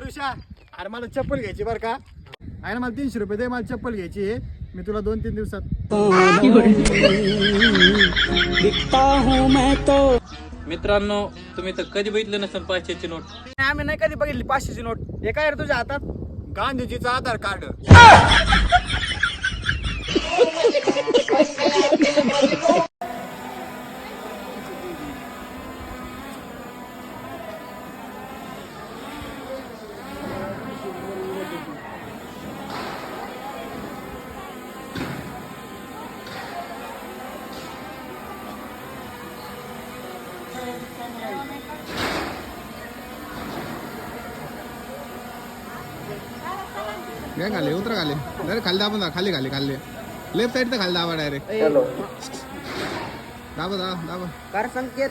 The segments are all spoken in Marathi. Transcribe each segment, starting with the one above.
ऋषा अरे मला चप्पल घ्यायची बरं का. आहे ना मला 300 रुपये दे, मला चप्पल घ्यायची आहे. मी तुला 2-3 दिवसात दिखता हूं मैं तो. मित्रांनो तुम्ही तर कधी बघितलं नसेल 500ची नोट. आम्ही नाही कधी बघितली 500ची नोट. हे काय रे तुझ्या हातात? गांधीजीचं आधार कार्ड. काय खाली उतर खाली डायरेक्ट खाली दाबून दा खाली खाली खाली लेफ्ट साइड तर खाली दाबा डायरेक्ट दाबा दाबा कर संकेत.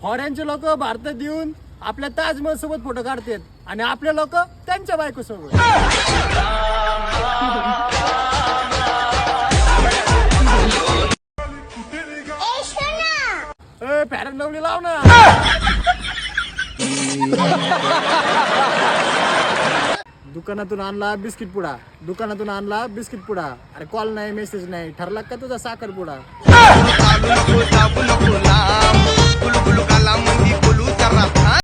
फॉरेनचे लोक भारतात येऊन आपल्या ताजमहल सोबत फोटो काढतात आणि आपले लोक त्यांच्या बायको सोबत. फॅरन लवली लाव ना. दुकानातून आणला बिस्किट पुडा, दुकानातून आणला बिस्किट पुडा. अरे कॉल नाही मेसेज नाही, ठरला का तुझा साखर पुडा.